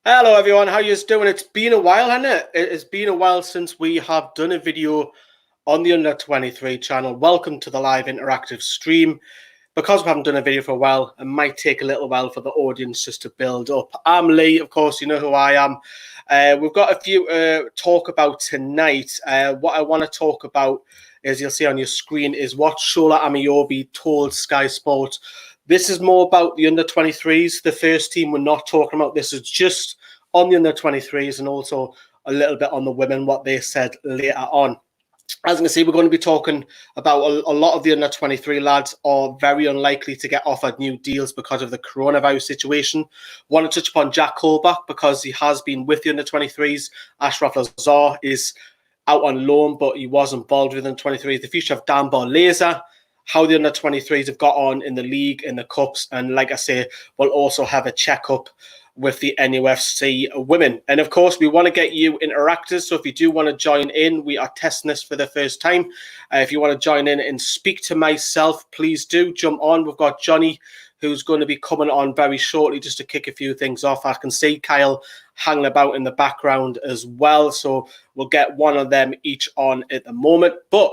Hello everyone, how you doing? It's been a while, hasn't it? It's been a while since we have done a video on the Under-23 channel. Welcome to the live interactive stream. Because we haven't done a video for a while, it might take a little while for the audience just to build up. I'm Lee, of course, you know who I am. We've got a few talk about tonight. What I want to talk about, as you'll see on your screen, is what Shola Ameobi told Sky Sports. This is more about the under-23s. The first team, we're not talking about this. It's just on the under-23s and also a little bit on the women, what they said later on. As you can see, we're going to be talking about a lot of the under-23 lads are very unlikely to get offered new deals because of the coronavirus situation. Want to touch upon Jack Holdback because he has been with the under-23s. Ashraf Lazar is out on loan, but he was involved with the under-23s. The future of Dan Barley, how the under-23s have got on in the league, in the cups, and like I say, we'll also have a check-up with the NUFC Women. And of course, we want to get you interactors, so if you do want to join in, we are testing this for the first time. If you want to join in and speak to myself, please do jump on. We've got Johnny, who's going to be coming on very shortly just to kick a few things off. I can see Kyle hanging about in the background as well, so we'll get one of them each on at the moment. But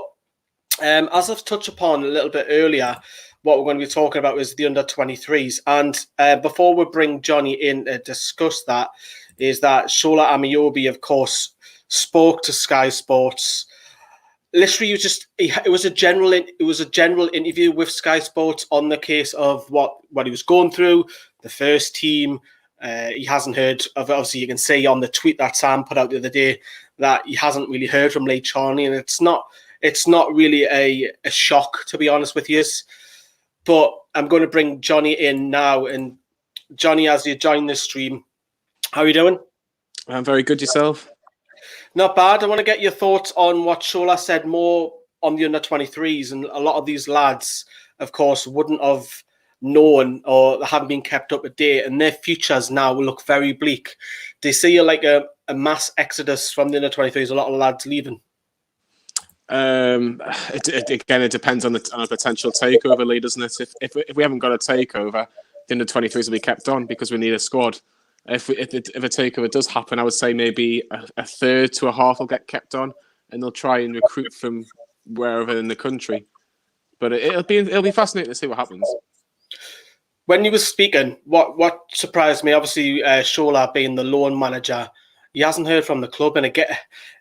as I've touched upon a little bit earlier, what we're going to be talking about is the under-23s. And before we bring Johnny in to discuss that, is that Shola Ameobi, of course, spoke to Sky Sports. Literally, it was a general interview with Sky Sports on the case of what he was going through, the first team. He hasn't heard of. Obviously, you can see on the tweet that Sam put out the other day that he hasn't really heard from Lee Charney, and it's not really a shock, to be honest with you. But I'm going to bring Johnny in now. And Johnny, as you join the stream, how are you doing? I'm very good. Yourself? Not bad. I want to get your thoughts on what Shola said more on the under-23s. And a lot of these lads, of course, wouldn't have known or haven't been kept up to date. And their futures now will look very bleak. Do you see like a mass exodus from the under-23s? A lot of lads leaving. It depends on a potential takeover lead, doesn't it? If we haven't got a takeover, the under-23s will be kept on because we need a squad. If a takeover does happen, I would say maybe a third to a half will get kept on, and they'll try and recruit from wherever in the country. But it'll be fascinating to see what happens. When you were speaking, what surprised me, obviously Shola being the loan manager, he hasn't heard from the club, and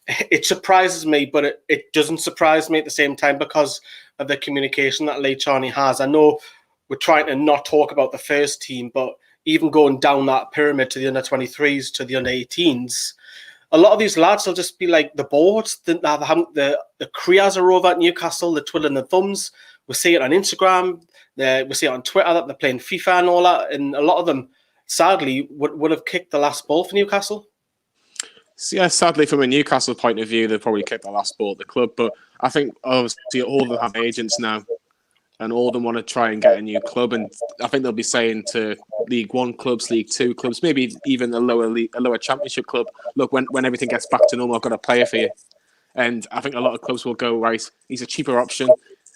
it surprises me, but it doesn't surprise me at the same time because of the communication that Lee Charney has. I know we're trying to not talk about the first team, but even going down that pyramid to the under-23s, to the under-18s, a lot of these lads will just be like the boards. The Krias are over at Newcastle, they're twiddling their thumbs. We see it on Instagram, we see it on Twitter that they're playing FIFA and all that, and a lot of them, sadly, would have kicked the last ball for Newcastle. Yeah, sadly, from a Newcastle point of view, they've probably kicked the last ball at the club. But I think, obviously, all of them have agents now, and all of them want to try and get a new club. And I think they'll be saying to League One clubs, League Two clubs, maybe even a lower Championship club, look, when everything gets back to normal, I've got a player for you. And I think a lot of clubs will go, right, he's a cheaper option.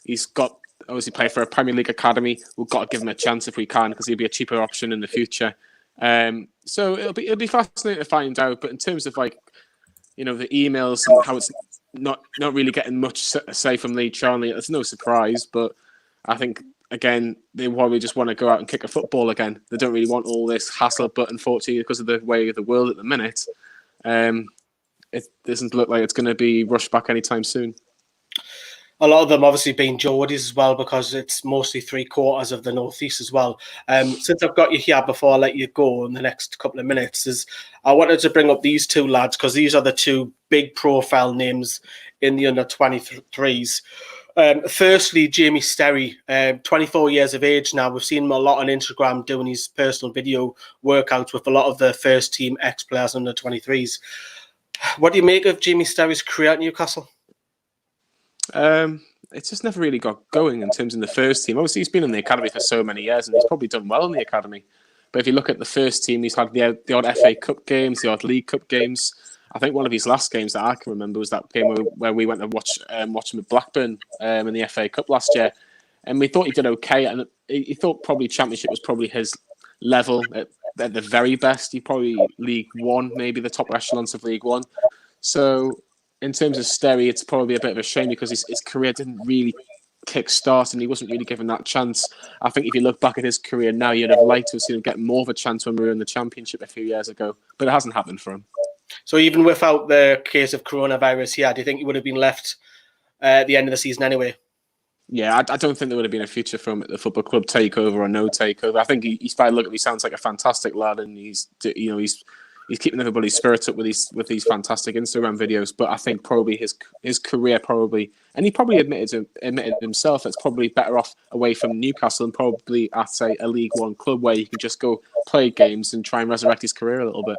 He's got, obviously, play for a Premier League academy. We've got to give him a chance if we can, because he'll be a cheaper option in the future. So it'll be fascinating to find out. But in terms of the emails and how it's not really getting much say from Lee Charney, it's no surprise. But I think again they probably just want to go out and kick a football again. They don't really want all this hassle. But unfortunately, because of the way of the world at the minute, it doesn't look like it's going to be rushed back anytime soon. A lot of them obviously being Geordies as well, because it's mostly 3/4 of the Northeast as well. Since I've got you here, before I let you go in the next couple of minutes, I wanted to bring up these two lads because these are the two big profile names in the under-23s. Firstly, Jamie Sterry, 24 years of age now. We've seen him a lot on Instagram doing his personal video workouts with a lot of the first team ex-players under 23s. What do you make of Jamie Sterry's career at Newcastle? It's just never really got going in terms of the first team. Obviously, he's been in the academy for so many years, and he's probably done well in the academy. But if you look at the first team, he's had the odd FA Cup games, the odd League Cup games. I think one of his last games that I can remember was that game where we went to watch him with Blackburn in the FA Cup last year. And we thought he did okay, and he thought probably Championship was probably his level. at the very best, he probably League One, maybe the top echelons of League One. So in terms of Sterry, it's probably a bit of a shame because his career didn't really kick-start and he wasn't really given that chance. I think if you look back at his career now, you'd have liked to have seen him get more of a chance when we were in the Championship a few years ago, but it hasn't happened for him. So even without the case of coronavirus, do you think he would have been left at the end of the season anyway? Yeah, I don't think there would have been a future for him at the football club, takeover or no takeover. I think he's by look, he sounds like a fantastic lad, and he's keeping everybody's spirits up with these fantastic Instagram videos. But I think probably his career and he probably admitted himself, it's probably better off away from Newcastle and probably at say a League One club where he can just go play games and try and resurrect his career a little bit.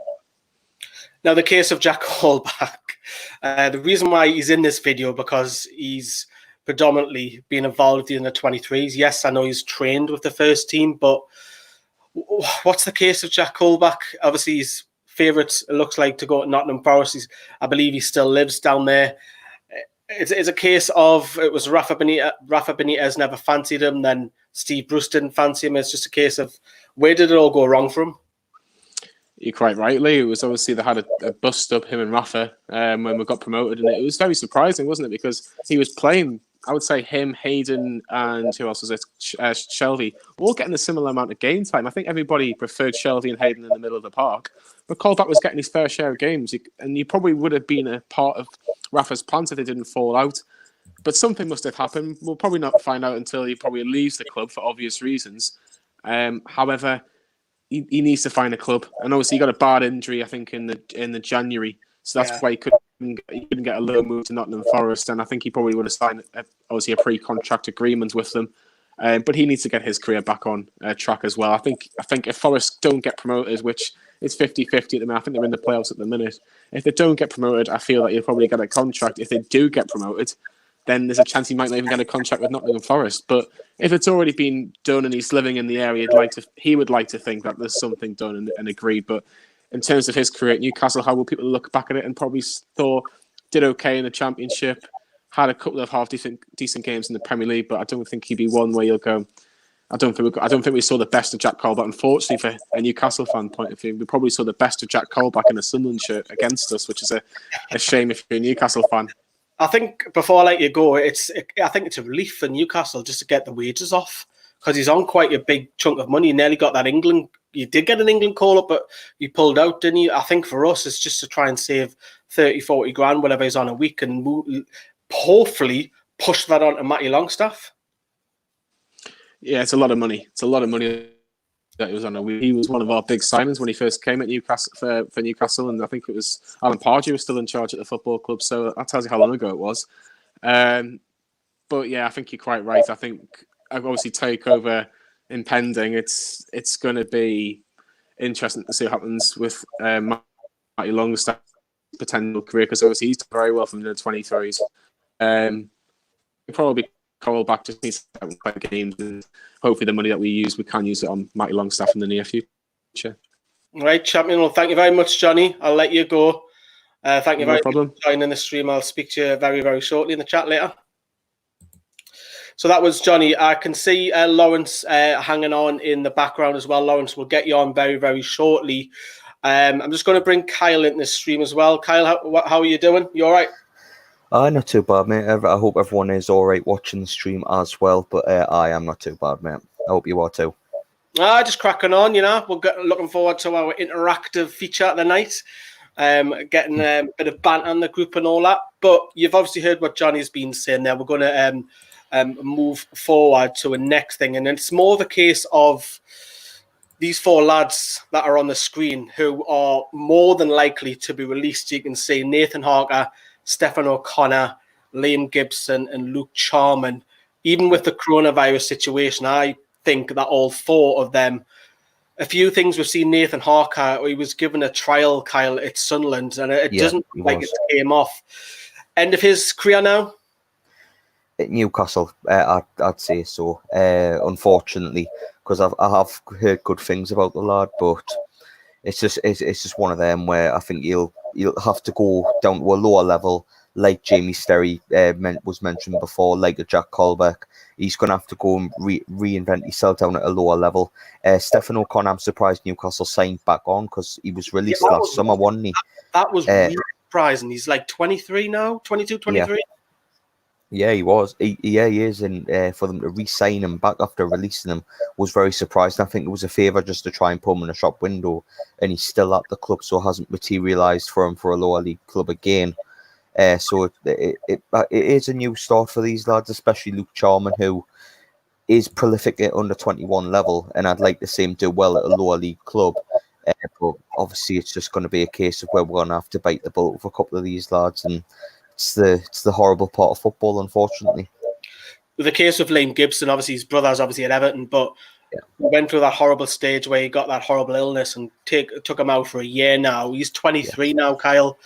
Now, the case of Jack Holdback, the reason why he's in this video because he's predominantly been involved with the under-23s. Yes, I know he's trained with the first team, but what's the case of Jack Holdback? Obviously, his favourites, it looks like, to go to Nottingham Forest. I believe he still lives down there. It's a case of it was Rafa Benitez never fancied him, then Steve Bruce didn't fancy him. It's just a case of where did it all go wrong for him? You're quite right, Lee. It was obviously they had a bust up, him and Rafa, when we got promoted, and it was very surprising, wasn't it? Because he was playing, I would say him, Hayden, and who else was it? Shelby, all getting a similar amount of game time. I think everybody preferred Shelby and Hayden in the middle of the park, but Holdback was getting his fair share of games, and you probably would have been a part of Rafa's plans if they didn't fall out. But something must have happened. We'll probably not find out until he probably leaves the club for obvious reasons. However, he needs to find a club, and obviously he got a bad injury, I think, in the January, so that's why he couldn't get a loan move to Nottingham Forest, and I think he probably would have signed obviously a pre-contract agreement with them, but he needs to get his career back on track as well. I think if Forest don't get promoted, which is 50-50 at the minute, I think they're in the playoffs at the minute. If they don't get promoted, I feel that he'll probably get a contract. If they do get promoted, then there's a chance he might not even get a contract with Nottingham Forest. But if it's already been done and he's living in the area, he would like to think that there's something done and agreed. But in terms of his career at Newcastle, how will people look back at it and probably thought did okay in the Championship, had a couple of half decent games in the Premier League, but I don't think he'd be one where you'll go. I don't think we saw the best of Jack Holdback. Unfortunately, for a Newcastle fan point of view, we probably saw the best of Jack Holdback in a Sunderland shirt against us, which is a shame if you're a Newcastle fan. I think before I let you go, I think it's a relief for Newcastle just to get the wages off because he's on quite a big chunk of money. He nearly got that England. You did get an England call up, but you pulled out, didn't you? I think for us, it's just to try and save 30, 40 grand, whatever he's on a week, and hopefully push that on to Matty Longstaff. Yeah, it's a lot of money. It's a lot of money that he was on a week. He was one of our big signings when he first came at Newcastle for Newcastle, and I think it was Alan Pardew was still in charge at the football club, so that tells you how long ago it was. But yeah, I think you're quite right. I think obviously takeover impending. It's going to be interesting to see what happens with Matty Longstaff's potential career because obviously he's done very well from the 23s. Probably Holdback just needs to play games, and hopefully the money that we can use it on Matty Longstaff in the near future. Right, champion. Well, thank you very much, Johnny. I'll let you go. Thank you very much for joining the stream. I'll speak to you very, very shortly in the chat later. So that was Johnny. I can see Lawrence hanging on in the background as well. Lawrence, we'll get you on very, very shortly. I'm just going to bring Kyle into the stream as well. Kyle, how are you doing? You all right? Not too bad, mate. I hope everyone is all right watching the stream as well. But I am not too bad, mate. I hope you are too. Just cracking on, you know. We're looking forward to our interactive feature of the night. Getting a bit of banter in the group and all that. But you've obviously heard what Johnny's been saying there. We're going to move forward to a next thing. And it's more the case of these four lads that are on the screen who are more than likely to be released. You can see Nathan Haga, Stefan O'Connor, Liam Gibson, and Luke Charmin. Even with the coronavirus situation, I think that all four of them, a few things we've seen Nathan Haga, he was given a trial, Kyle, at Sunderland, and it doesn't look like it came off. End of his career now? At Newcastle, I'd say so. Unfortunately, because I have heard good things about the lad, but it's just one of them where I think you'll have to go down to a lower level, like Jamie Sterry was mentioned before, like a Jack Holdback, he's going to have to go and reinvent himself down at a lower level. Stefan O'Connor, I'm surprised Newcastle signed back on because he was released last summer, wasn't he? That was really surprising. He's like 23 now, 22, 23. Yeah, he was. He is, and for them to re-sign him back after releasing him was very surprising. I think it was a favour just to try and put him in a shop window, and he's still at the club, so it hasn't materialised for him for a lower league club again. So it is a new start for these lads, especially Luke Charmin, who is prolific at under 21 level, and I'd like to see him do well at a lower league club. But obviously, it's just going to be a case of where we're going to have to bite the bullet with a couple of these lads, and it's the horrible part of football, unfortunately. With the case of Liam Gibson, obviously his brother's obviously at Everton, but he went through that horrible stage where he got that horrible illness and took him out for a year now. He's 23 now, Kyle.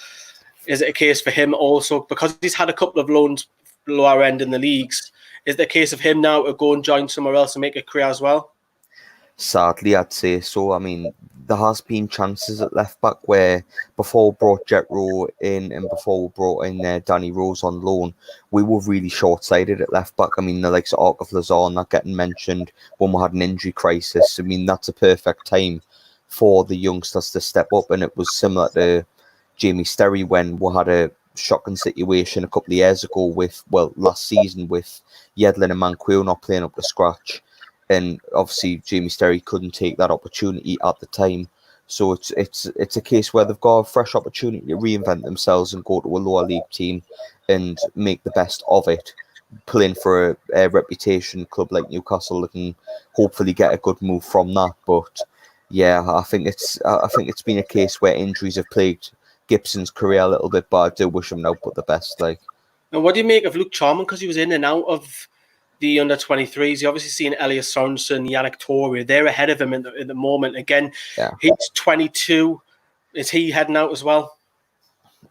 Is it a case for him also, because he's had a couple of loans lower end in the leagues, is it a case of him now to go and join somewhere else and make a career as well? Sadly, I'd say so. I mean, there has been chances at left back where before we brought Jet Rowe in and before we brought in Danny Rose on loan, we were really short-sighted at left back. I mean, the likes of Ark Lazar not getting mentioned when we had an injury crisis. I mean, that's a perfect time for the youngsters to step up, and it was similar to Jamie Sterry when we had a shocking situation a couple of years ago with, last season with Yedlin and Manquillo not playing up to scratch. And obviously, Jamie Sterry couldn't take that opportunity at the time. So it's a case where they've got a fresh opportunity to reinvent themselves and go to a lower league team and make the best of it. Playing for a reputation club like Newcastle, they can hopefully get a good move from that. But yeah, I think it's been a case where injuries have plagued Gibson's career a little bit. But I do wish him now but the best. And what do you make of Luke Charmin? Because he was in and out of the under-23s, you obviously seen Elias Sorensen, Yannick Torre. They're ahead of him in the moment. Again, he's 22. Is he heading out as well?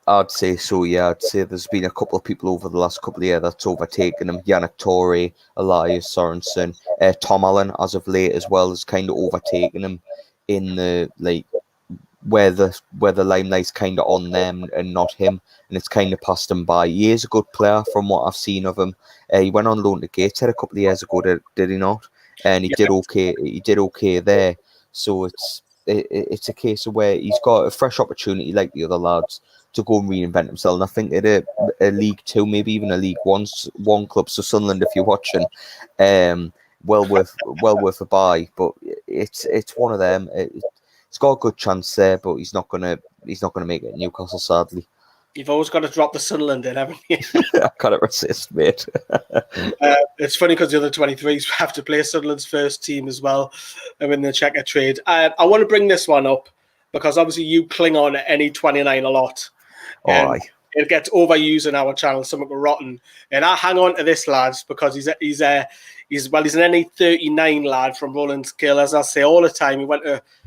I'd say so, yeah. I'd say there's been a couple of people over the last couple of years that's overtaken him. Yannick Torre, Elias Sorensen, Tom Allen, as of late as well, has kind of overtaken him in the, where the limelight's kind of on them and not him, and it's kind of passed him by. He is a good player from what I've seen of him. He went on loan to Gateshead a couple of years ago, did he not? And he did okay. He did okay there. So it's a case of where he's got a fresh opportunity like the other lads to go and reinvent himself. And I think at a League Two, maybe even a League One club, so Sunderland, if you're watching, well worth a buy. But it's one of them. He's got a good chance there, but he's not gonna make it at Newcastle, sadly. You've always got to drop the Sunderland in, haven't you? I can't resist, mate. It's funny because the other 23s have to play Sunderland's first team as well in the Checker trade. I want to bring this one up because obviously you cling on to any 29 a lot. It gets overused in our channel, something rotten. And I hang on to this, lads, because he's an NE39 lad from Rolandskill, as I say all the time. He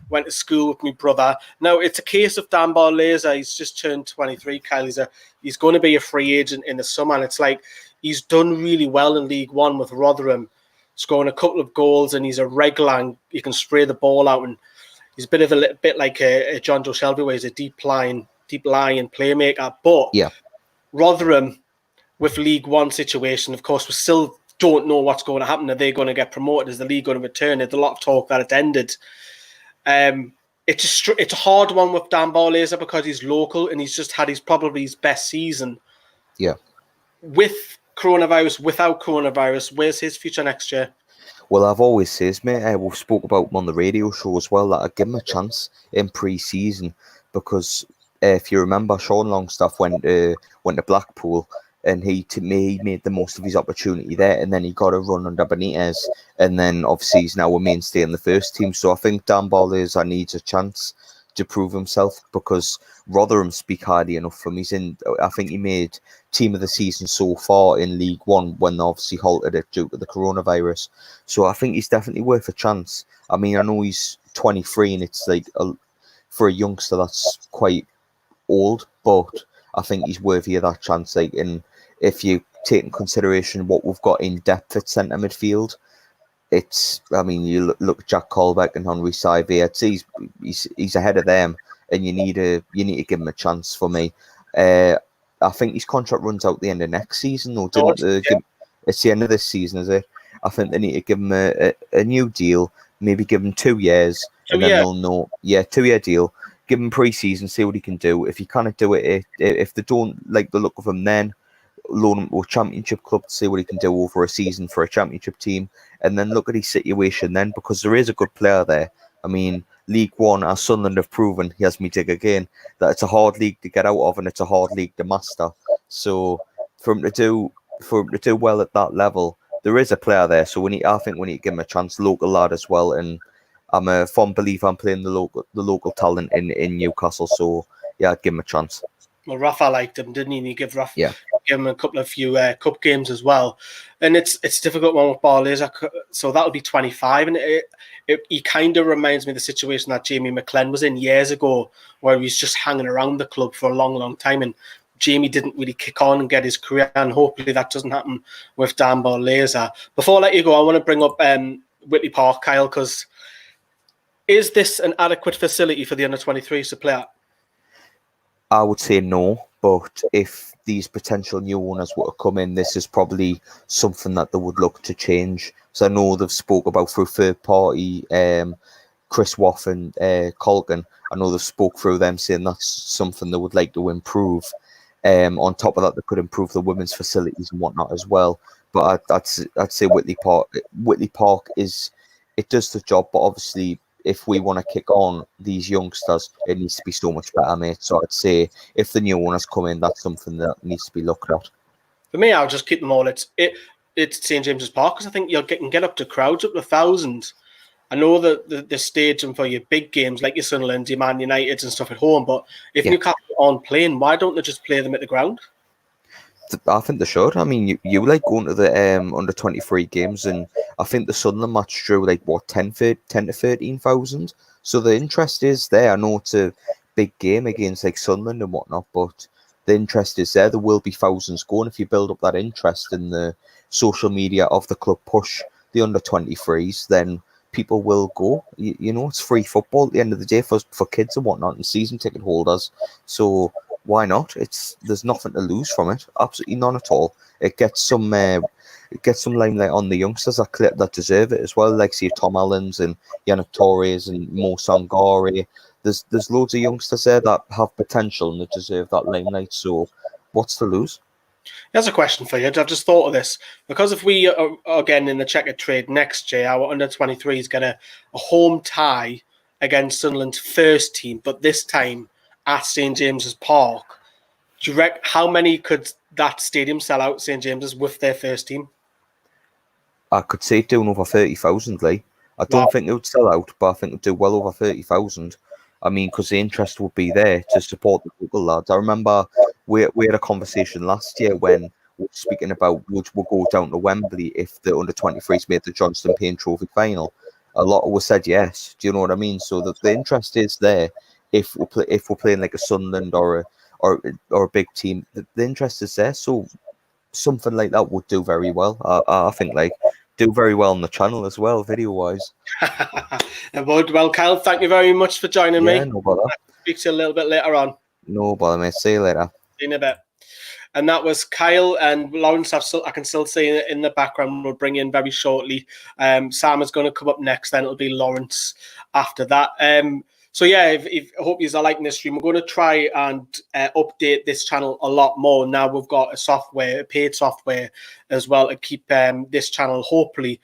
went to school with my brother. Now, it's a case of Dan Barley. He's just turned 23, Kyle. He's going to be a free agent in the summer, and it's like he's done really well in League One with Rotherham, scoring a couple of goals, and he's a regular, and he can spray the ball out, and he's a bit like a John Joe Shelby, where he's a deep lying playmaker. But Rotherham, with League One situation, of course, we still don't know what's going to happen. Are they going to get promoted? Is the league going to return? There's a lot of talk that it ended. It's a hard one with Dan Barlaser because he's local and he's just had probably his best season. Yeah. With coronavirus, without coronavirus, where's his future next year? Well, I've always said, mate, we've spoke about him on the radio show as well, that I'd give him a chance in pre-season because if you remember, Sean Longstaff went to Blackpool and he made the most of his opportunity there, and then he got a run under Benitez, and then obviously he's now a mainstay in the first team. So I think Dan Barlaser needs a chance to prove himself because Rotherham speak highly enough from him. I think he made team of the season so far in League One when they obviously halted it due to the coronavirus. So I think he's definitely worth a chance. I mean, I know he's 23 and it's like for a youngster that's quite old, but I think he's worthy of that chance. And if you take in consideration what we've got in depth at centre midfield, you look at Jack Colbeck and Henry Saivet, I'd say he's ahead of them, and you need to give him a chance for me. I think his contract runs out the end of next season, though, it's the end of this season, is it? I think they need to give him a new deal, maybe give him 2 years, and then they'll know. Yeah, 2-year deal. Give him pre-season, see what he can do. If he can't do it, if they don't like the look of him, then loan him to a championship club to see what he can do over a season for a championship team, and then look at his situation then, because there is a good player there. I mean, League One, as Sunderland have proven, he has me dig again, that it's a hard league to get out of and it's a hard league to master. So for him to do well at that level, there is a player there. So I think we need to give him a chance, local lad as well. And I'm a fond believer I'm playing the local talent in Newcastle. So yeah, I'd give him a chance. Well, Ruff, I liked him, didn't he? And he gave Ruff, yeah, give him a couple of few cup games as well. And it's a difficult one with Barley. So that'll be 25. And he kind of reminds me of the situation that Jamie McLean was in years ago, where he was just hanging around the club for a long, long time. And Jamie didn't really kick on and get his career. And hopefully that doesn't happen with Dan Barley. Before I let you go, I want to bring up Whitley Park, Kyle, because is this an adequate facility for the under-23s to play at? I would say no, but if these potential new owners were to come in, this is probably something that they would look to change. So I know they've spoke about through third party, Chris Waff and Colgan. I know they've spoke through them saying that's something they would like to improve. On top of that, they could improve the women's facilities and whatnot as well. But I'd say Whitley Park it does the job, but obviously, if we want to kick on these youngsters, it needs to be so much better, mate. So I'd say if the new owners come in, that's something that needs to be looked at. For me, I'll just keep them all. It's St James's Park, because I think you can get up to crowds up to thousands. I know that the staging for your big games like your Sunderland, your Man United and stuff at home, but if Newcastle aren't playing, why don't they just play them at the ground? I think they should. I mean, you like going to the under-23 games, and I think the Sunderland match drew 10 to 13,000. So the interest is there. I know it's a big game against Sunderland and whatnot, but the interest is there. There will be thousands going if you build up that interest in the social media of the club push the under-23s. Then people will go. You know, it's free football at the end of the day for kids and whatnot, and season ticket holders. So why not? There's nothing to lose from it. Absolutely none at all. It gets some limelight on the youngsters that deserve it as well, like say Tom Allens and Yannick Torres and Mo Sangare. There's loads of youngsters there that have potential and that deserve that limelight. So what's to lose? Here's a question for you. I've just thought of this. Because if we are again in the checkered trade next year, our under-23s get a home tie against Sunderland's first team, but this time at St James's Park. Do you reckon how many could that stadium sell out, St James's, with their first team? I could say doing over 30,000, Lee. I don't think it would sell out, but I think it would do well over 30,000. I mean, because the interest would be there to support the local lads. I remember we had a conversation last year when we were speaking about would we go down to Wembley if the under-23s made the Johnston Payne Trophy final. A lot of us said yes. Do you know what I mean? So the interest is there. If we're playing like a Sunderland or a big team, the interest is there. So something like that would do very well. I think do very well on the channel as well, video wise. Well, Kyle, thank you very much for joining me. No bother. I'll speak to you a little bit later on. No bother, mate. See you later. See you in a bit. And that was Kyle and Lawrence. I can still see it in the background. We'll bring in very shortly. Sam is going to come up next. Then it'll be Lawrence after that. So yeah, I hope you are liking this stream. We're going to try and update this channel a lot more. Now we've got a paid software as well to keep this channel hopefully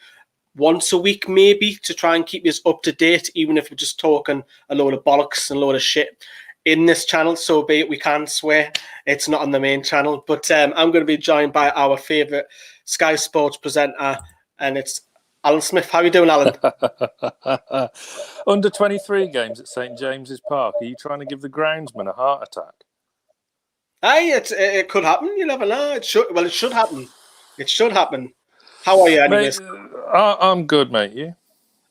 once a week maybe, to try and keep us up to date, even if we're just talking a load of bollocks and a load of shit in this channel. So be it, we can swear. It's not on the main channel. But I'm going to be joined by our favourite Sky Sports presenter, and it's Alan Smith. How are you doing, Alan? Under 23 games at St James's Park. Are you trying to give the groundsman a heart attack? Hey, it could happen. You never know. It should happen. It should happen. How are you, anyways? Mate, I'm good, mate. You?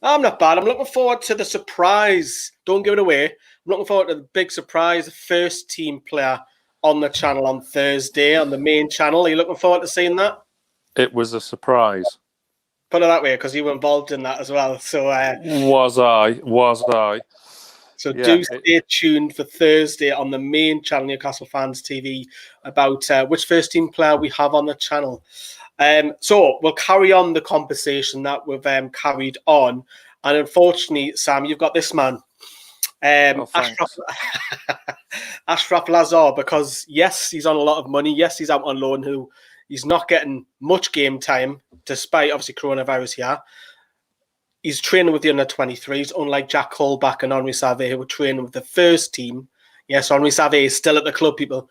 I'm not bad. I'm looking forward to the surprise. Don't give it away. I'm looking forward to the big surprise, the first team player on the channel on Thursday, on the main channel. Are you looking forward to seeing that? It was a surprise. Put it that way, because you were involved in that as well. So was I? So do stay tuned for Thursday on the main channel, Newcastle Fans TV, about which first team player we have on the channel. So we'll carry on the conversation that we've carried on. And unfortunately, Sam, you've got this man, Thanks. Ashraf Lazar, because yes, he's on a lot of money. Yes, he's out on loan. Who he's not getting much game time, despite obviously coronavirus here. He's training with the under-23s, unlike Jack Holdback and Henri Save, who were training with the first team. Yes, Henri Save is still at the club, people.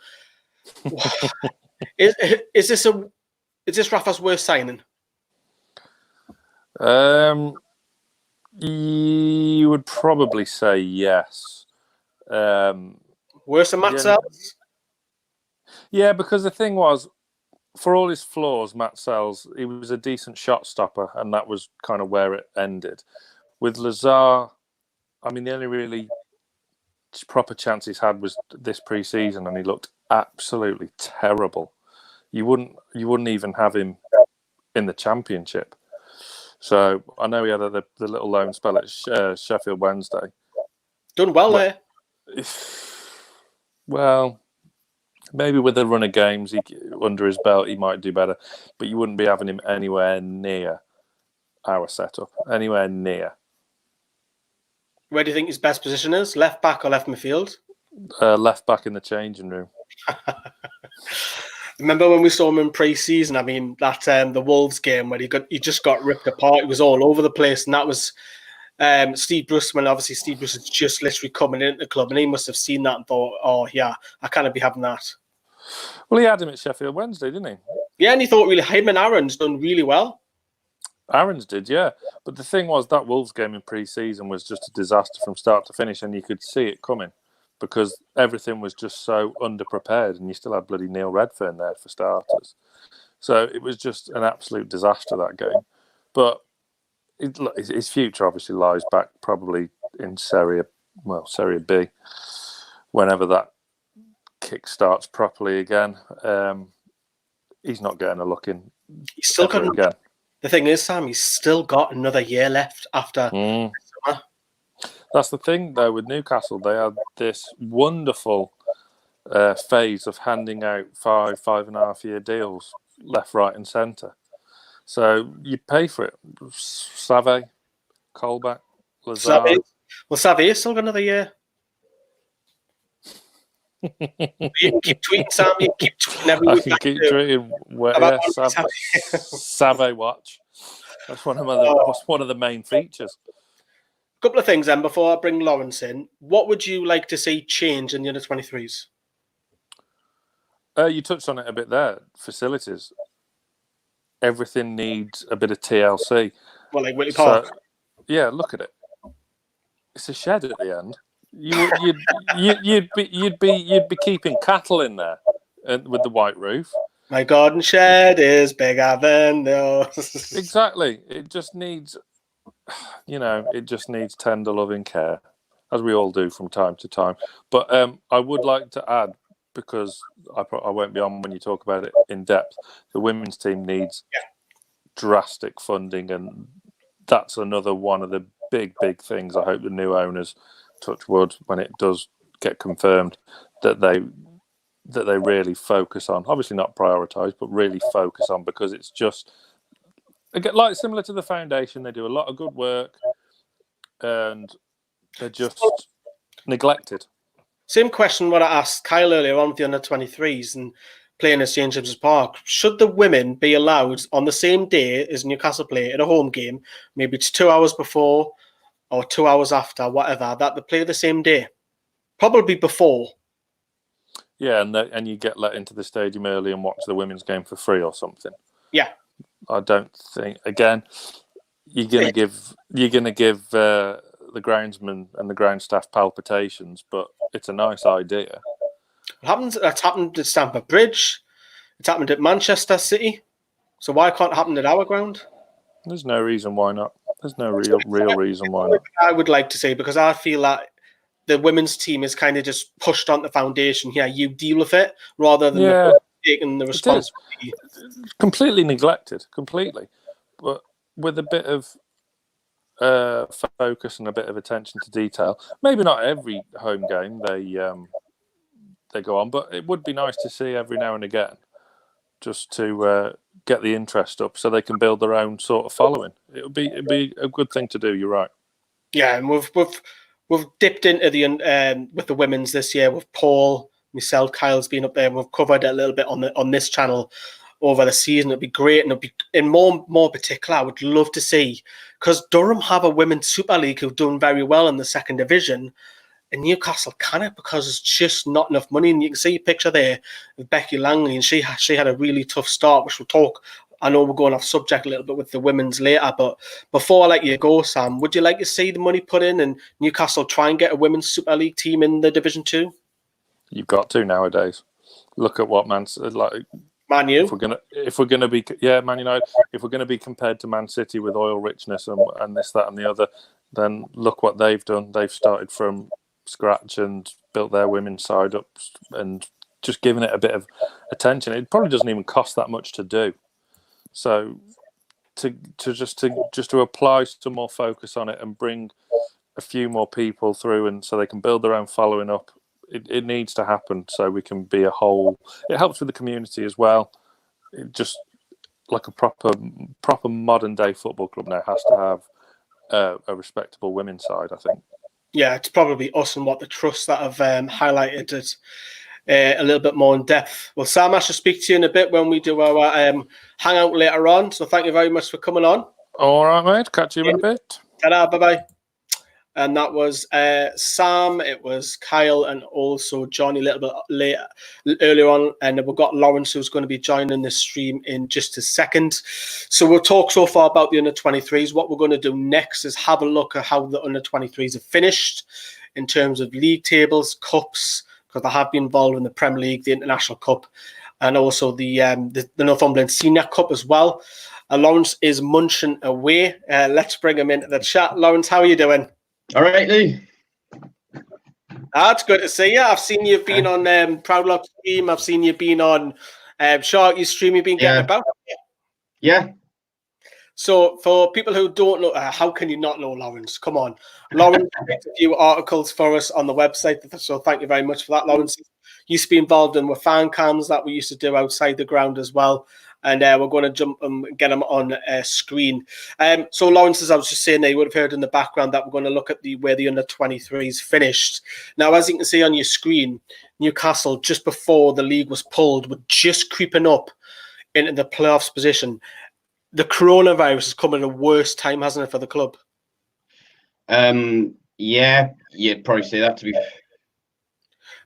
Is this Rafa's worst signing? You would probably say yes. Worse than Matt Sells? Yeah, because the thing was, for all his flaws, Matt Sells, he was a decent shot stopper, and that was kind of where it ended. With Lazar, I mean, the only really proper chance he's had was this pre-season, and he looked absolutely terrible. You wouldn't even have him in the Championship. So I know he had the little loan spell at Sheffield Wednesday. Done well there. Well, maybe with a run of games under his belt, he might do better. But you wouldn't be having him anywhere near our setup. Anywhere near. Where do you think his best position is? Left back or left midfield? Left back in the changing room. Remember when we saw him in pre-season? I mean, that the Wolves game where he just got ripped apart. He was all over the place, and that was Steve Bruce. When obviously Steve Bruce is just literally coming into the club, and he must have seen that and thought, "Oh yeah, I can't be having that." Well, he had him at Sheffield Wednesday, didn't he? Yeah, and he thought really him and Aaron's done really well. Aaron's did, yeah. But the thing was, that Wolves game in pre-season was just a disaster from start to finish, and you could see it coming because everything was just so underprepared, and you still had bloody Neil Redfern there for starters. So it was just an absolute disaster, that game. But his future obviously lies back probably in Serie B, whenever that kick starts properly again. He's not getting a look in. He's still got again. The thing is, Sam, he's still got another year left after summer. That's the thing, though, with Newcastle. They had this wonderful phase of handing out 5.5 year deals left, right and centre. So you pay for it. Save, Colback, Lazar. Save has still got another year. You can keep tweeting, Sam. You can keep tweeting every week. I can keep tweeting. Save watch. That's one of the main features. A couple of things then before I bring Lawrence in. What would you like to see change in the under-23s? You touched on it a bit there. Facilities. Everything needs a bit of TLC. Well, like Whitley Park. Yeah, look at it. It's a shed at the end. You'd be keeping cattle in there with the white roof. My garden shed is bigger than those. Exactly. It just needs, tender loving care, as we all do from time to time. But I would like to add, because I won't be on when you talk about it in depth, the women's team needs drastic funding, and that's another one of the big things I hope the new owners, touch wood, when it does get confirmed, that they really focus on. Obviously not prioritise, but really focus on, because it's just, again, like similar to the foundation, they do a lot of good work and they're just neglected. Same question what I asked Kyle earlier on with the under-23s and playing at St James's Park. Should the women be allowed on the same day as Newcastle play at a home game, maybe it's 2 hours before or 2 hours after, whatever, that they play the same day? Probably before. Yeah, and you get let into the stadium early and watch the women's game for free or something. Yeah. I don't think, again, you're gonna give the groundsman and the ground staff palpitations, but it's a nice idea. That's happened at Stamford Bridge. It's happened at Manchester City. So why can't it happen at our ground? There's no reason why not. There's no real reason why not. I would like to say, because I feel that the women's team is kind of just pushed on the foundation. Yeah, you deal with it, rather than taking the responsibility. Completely neglected, completely. But with a bit of focus and a bit of attention to detail, maybe not every home game they go on, but it would be nice to see every now and again, just to get the interest up so they can build their own sort of following. It'd be a good thing to do. You're right. Yeah, and we've dipped into the with the women's this year with Paul, myself, Kyle's been up there, and we've covered a little bit on this channel over the season. It'd be great, and it'd be in more particular. I would love to see, because Durham have a women's Super League who've done very well in the second division, and Newcastle can't because it's just not enough money. And you can see a picture there of Becky Langley, and she had a really tough start, which we'll talk. I know we're going off subject a little bit with the women's later, but before I let you go, Sam, would you like to see the money put in and Newcastle try and get a women's Super League team in the Division 2? You've got to nowadays. Look at what Man U. If we're gonna be Man United. If we're gonna be compared to Man City with oil richness and this, that, and the other, then look what they've done. They've started from scratch and built their women's side up and just given it a bit of attention. It probably doesn't even cost that much to do. So to apply some more focus on it and bring a few more people through, and so they can build their own following up. It needs to happen so we can be a whole. It helps with the community as well. It just like a proper modern day football club now has to have a respectable women's side, I think. Yeah, it's probably us and what the trust that have highlighted it a little bit more in depth. Well, Sam, I shall speak to you in a bit when we do our hangout later on. So thank you very much for coming on. All right, mate. Catch you in a bit. Ta-da, bye-bye. And that was Sam, it was Kyle, and also Johnny a little bit earlier on. And we've got Lawrence, who's going to be joining the stream in just a second. So we'll talk so far about the under-23s. What we're going to do next is have a look at how the under-23s have finished in terms of league tables, cups, because they have been involved in the Premier League, the International Cup, and also the Northumberland Senior Cup as well. Lawrence is munching away. Let's bring him into the chat. Lawrence, how are you doing? All right, Lee. It's good to see you. I've seen you've been on Proudlock stream. I've seen you've been on Sharky's stream. You've been getting about. Yeah. So for people who don't know, how can you not know Lawrence? Come on. Lawrence wrote a few articles for us on the website. So thank you very much for that, Lawrence. Used to be involved in with fan cams that we used to do outside the ground as well. And we're going to jump and get them on screen. So Lawrence, as I was just saying there, you would have heard in the background that we're going to look at where the under-23s finished. Now, as you can see on your screen, Newcastle, just before the league was pulled, were just creeping up into the playoffs position. The coronavirus has come at a worse time, hasn't it, for the club? Yeah, you'd probably say that, to be.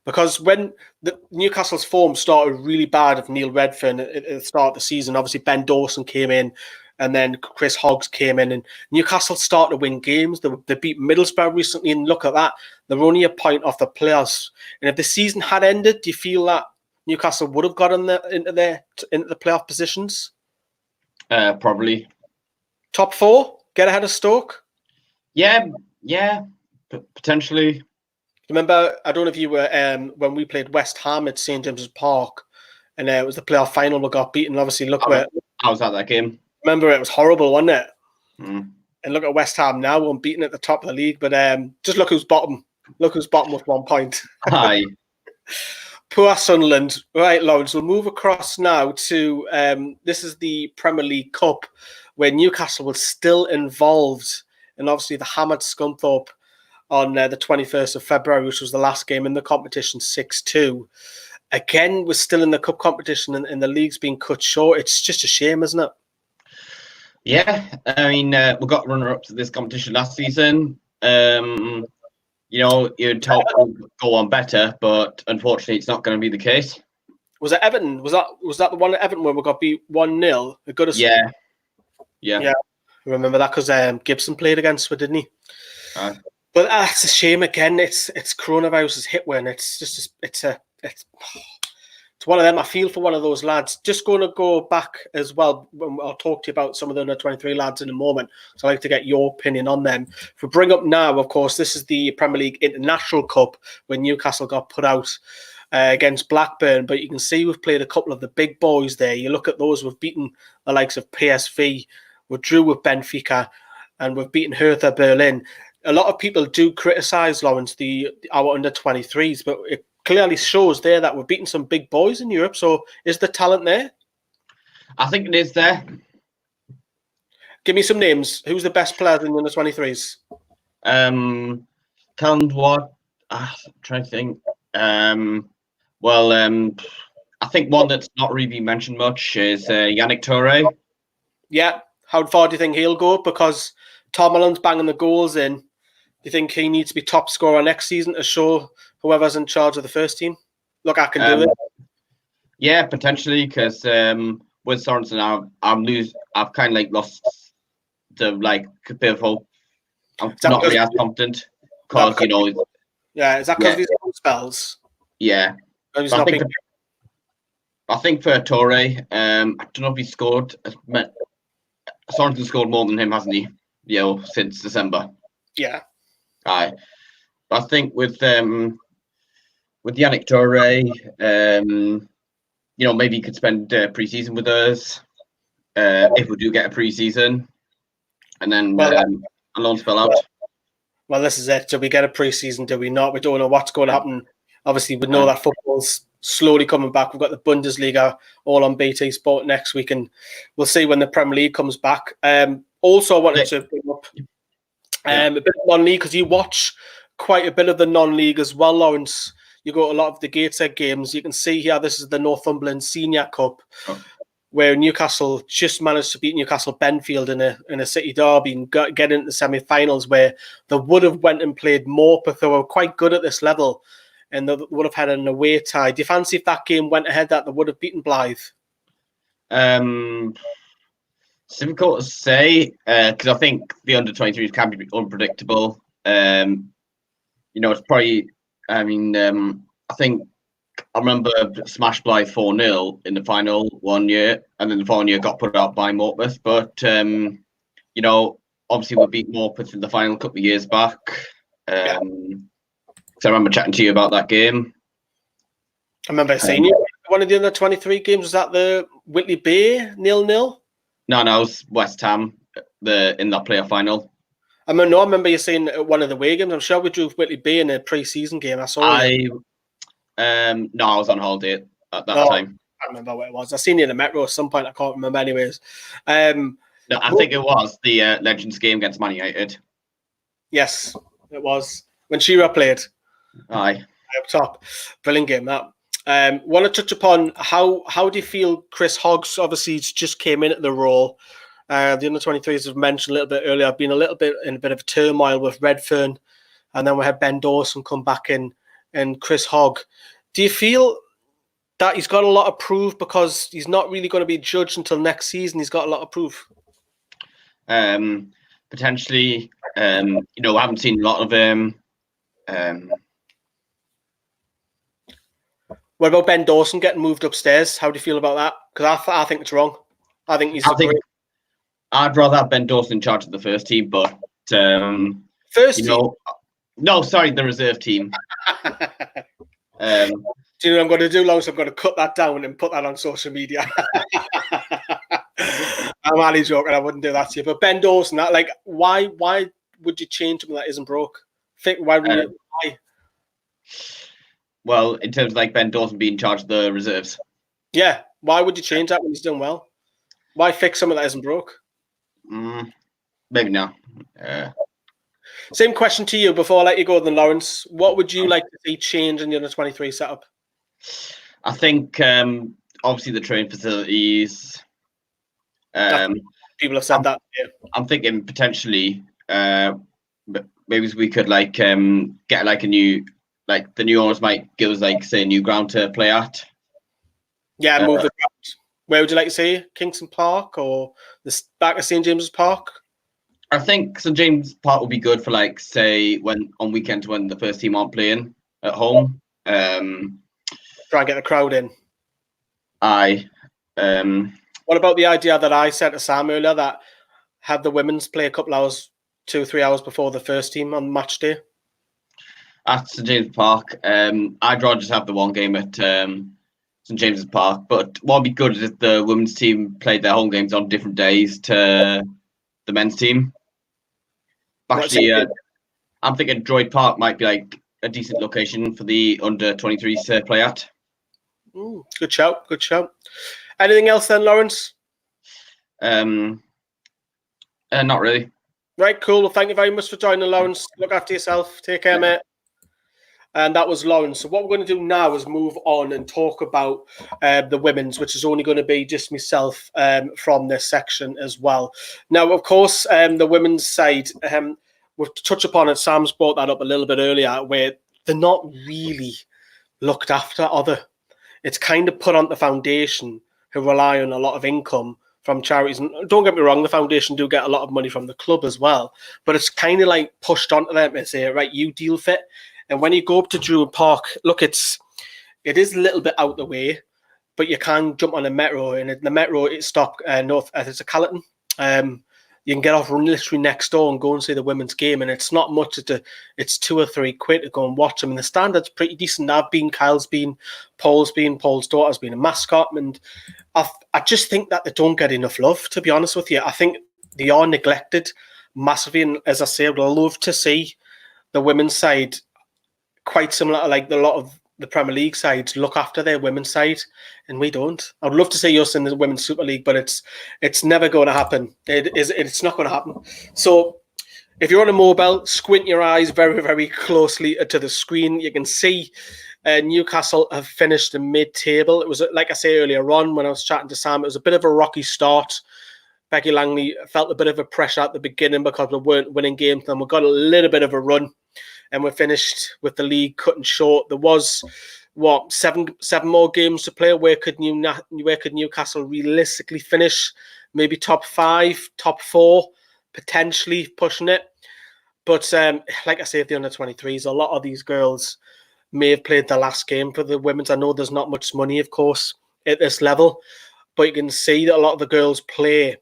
Because when the Newcastle's form started really bad with Neil Redfern at the start of the season, obviously Ben Dawson came in, and then Chris Hoggs came in, and Newcastle started to win games. They beat Middlesbrough recently, and look at that. They're only a point off the playoffs. And if the season had ended, do you feel that Newcastle would have got into the playoff positions? Probably. Top 4? Get ahead of Stoke? Yeah, potentially. Remember, I don't know if you were when we played West Ham at St James's Park, and it was the playoff final. We got beaten. Obviously, look where I was at that game. Remember, it was horrible, wasn't it? Mm. And look at West Ham now, unbeaten at the top of the league. But just look who's bottom. Look who's bottom with 1 point. Hi. Poor Sunderland. Right, Lawrence, we'll move across now to this is the Premier League Cup, where Newcastle was still involved, and obviously the hammered Scunthorpe on the 21st of February, which was the last game in the competition, 6-2. Again, we're still in the cup competition, and the league's been cut short. It's just a shame, isn't it? Yeah, I mean, we got runner-up to this competition last season. You'd hope it would go on better, but unfortunately, it's not going to be the case. Was it Everton? Was that the one at Everton where we got beat 1-0? Yeah. I remember that because Gibson played against us, didn't he? But it's a shame again. It's coronavirus has hit when it's one of them. I feel for one of those lads. Just going to go back as well. I'll talk to you about some of the under-23 lads in a moment. So I'd like to get your opinion on them. If we bring up now, of course, this is the Premier League International Cup when Newcastle got put out against Blackburn. But you can see we've played a couple of the big boys there. You look at those, we've beaten the likes of PSV, we drew with Benfica, and we've beaten Hertha Berlin. A lot of people do criticise, Lawrence, our under-23s, but it clearly shows there that we're beating some big boys in Europe. So is the talent there? I think it is there. Give me some names. Who's the best player in the under 23s? Callum Ward. I'm trying to think. I think one that's not really been mentioned much is Yannick Toure. Yeah. How far do you think he'll go? Because Tom Allen's banging the goals in. Do you think he needs to be top scorer next season to show whoever's in charge of the first team? Look, I can do it. Yeah, potentially, because with Sorensen, I've kind of like lost the a bit of hope. I'm not really as confident because Yeah, is that because of his own spells? Yeah, I think for Toure, I don't know if he scored. Sorensen scored more than him, hasn't he? Since December. Yeah. Aye. I think with Yannick Toure, maybe he could spend preseason with us if we do get a preseason, and then a loan spell out. Well, this is it. Do we get a preseason? Do we not? We don't know what's going to happen. Obviously, we know that football's slowly coming back. We've got the Bundesliga all on BT Sport next week, and we'll see when the Premier League comes back. Also, I wanted to bring up a bit of non-league, because you watch quite a bit of the non-league as well, Lawrence. You go to a lot of the Gateshead games. You can see here, this is the Northumberland Senior Cup, where Newcastle just managed to beat Newcastle Benfield in a city derby and get into the semi-finals, where they would have went and played Morpeth, who were quite good at this level, and they would have had an away tie. Do you fancy if that game went ahead that they would have beaten Blythe? It's difficult to say, because I think the under-23s can be unpredictable. It's probably, I think I remember smashed Blythe 4-0 in the final one year, and then the following year got put out by Morpeth. But, obviously we beat Morpeth in the final a couple of years back. So I remember chatting to you about that game. I remember seeing you. One of the under 23 games, was that the Whitley Bay 0-0? No, it was West Ham in that playoff final. I remember you saying one of the away games. I'm sure we drew Whitley Bay in a pre-season game. I saw you. No, I was on holiday at that time. I can't remember what it was. I seen you in the Metro at some point. I can't remember anyways. No, I think it was the Legends game against Man United. Yes, it was. When Shearer played. Aye. Up top. Brilliant game, that. Want to touch upon how do you feel Chris Hoggs obviously just came in at the role. The under-23s, have mentioned a little bit earlier, I've been in a bit of a turmoil with Redfern, and then we had Ben Dawson come back in and Chris Hogg. Do you feel that he's got a lot of proof, because he's not really going to be judged until next season? He's got a lot of proof. Potentially, I haven't seen a lot of him. What about Ben Dawson getting moved upstairs? How do you feel about that? Because I think it's wrong. I think I'd rather have Ben Dawson in charge of the first team, but first team? No, sorry, the reserve team. Do you know what I'm going to do, Lawrence? I'm going to cut that down and put that on social media. I'm only joking. I wouldn't do that to you. But Ben Dawson, why would you change something that isn't broke? Why? Well, in terms of Ben Dawson being in charge of the reserves. Yeah. Why would you change that when he's done well? Why fix something that isn't broke? Maybe not. Same question to you before I let you go then, Lawrence. What would you like to see change in the under-23 setup? I think obviously the training facilities. People have said that. Yeah. I'm thinking potentially maybe we could get a new, the new owners might give us say a new ground to play at. Yeah, move the ground. Where would you like to see? Kingston Park or back to St James's Park? I think St James's Park would be good for say when on weekends when the first team aren't playing at home. Try and get the crowd in. Aye. What about the idea that I said to Sam earlier, that have the women's play a couple hours, 2 or 3 hours before the first team on match day? At St James's Park. I'd rather just have the one game at St James's Park. But what would be good is if the women's team played their home games on different days to the men's team. Actually, I'm thinking Droid Park might be a decent location for the under-23s to play at. Good shout. Good shout. Anything else then, Lawrence? Not really. Right, cool. Well, thank you very much for joining, Lawrence. Look after yourself. Take care, mate. And that was Lawrence. So what we're going to do now is move on and talk about the women's, which is only going to be just myself from this section as well. Now, of course, the women's side, we've touched upon it. Sam's brought that up a little bit earlier, where they're not really looked after, are they? It's kind of put on the foundation, who rely on a lot of income from charities. And don't get me wrong, the foundation do get a lot of money from the club as well, but it's kind of like pushed onto them and say, right, you deal fit. And when you go up to Druid Park, look, it is a little bit out the way, but you can jump on a metro, and the metro it stops north. It's a Callerton. You can get off literally next door and go and see the women's game, and it's not much. It's £2 or £3 to go and watch them. And the standard's pretty decent. I've been, Kyle's been, Paul's daughter's been a mascot, and I just think that they don't get enough love, to be honest with you. I think they are neglected massively, and as I say, I'd love to see the women's side quite similar to like a lot of the Premier League sides look after their women's side, and we don't. I'd love to see us in the Women's Super League, but it's never going to happen. It's not going to happen. So if you're on a mobile, squint your eyes very, very closely to the screen. You can see Newcastle have finished in mid-table. It was, like I say earlier on when I was chatting to Sam, it was a bit of a rocky start. Becky Langley felt a bit of a pressure at the beginning because we weren't winning games, and we got a little bit of a run, and we finished with the league cutting short. There was, seven more games to play. Where could Newcastle realistically finish? Maybe top 5, top 4, potentially pushing it. But like I say, the under-23s, a lot of these girls may have played the last game for the women's. I know there's not much money, of course, at this level, but you can see that a lot of the girls play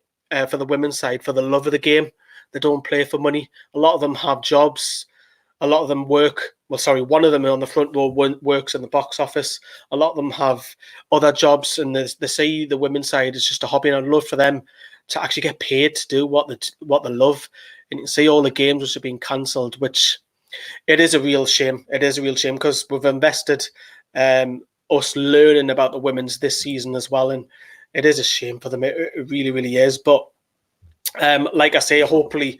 for the women's side for the love of the game. They don't play for money. A lot of them have jobs. A lot of them work. Well, sorry, one of them on the front row works in the box office. A lot of them have other jobs, and they see the women's side is just a hobby, and I'd love for them to actually get paid to do what they love. And you can see all the games which have been cancelled, which it is a real shame. It is a real shame because we've invested us learning about the women's this season as well, and it is a shame for them. It really, really is. But like I say, hopefully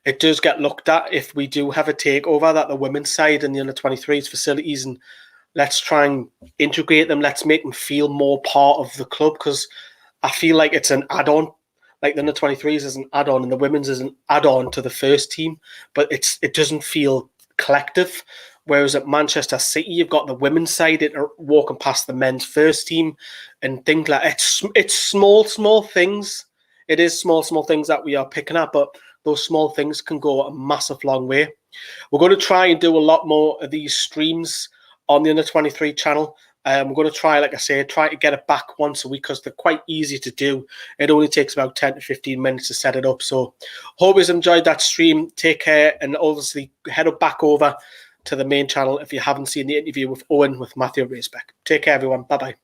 it does get looked at if we do have a takeover, that the women's side and the under-23s facilities, and let's try and integrate them. Let's make them feel more part of the club, because I feel like it's an add-on. Like the under-23s is an add-on and the women's is an add-on to the first team, but it doesn't feel collective. Whereas at Manchester City, you've got the women's side walking past the men's first team and things like that. It's small things. It is small things that we are picking up, but those small things can go a massive long way. We're going to try and do a lot more of these streams on the under-23 channel. We're going to try, like I say, try to get it back once a week because they're quite easy to do. It only takes about 10 to 15 minutes to set it up. So hope you've enjoyed that stream. Take care, and obviously head up back over to the main channel if you haven't seen the interview with Owen with Matthew Racebeck. Take care, everyone. Bye-bye.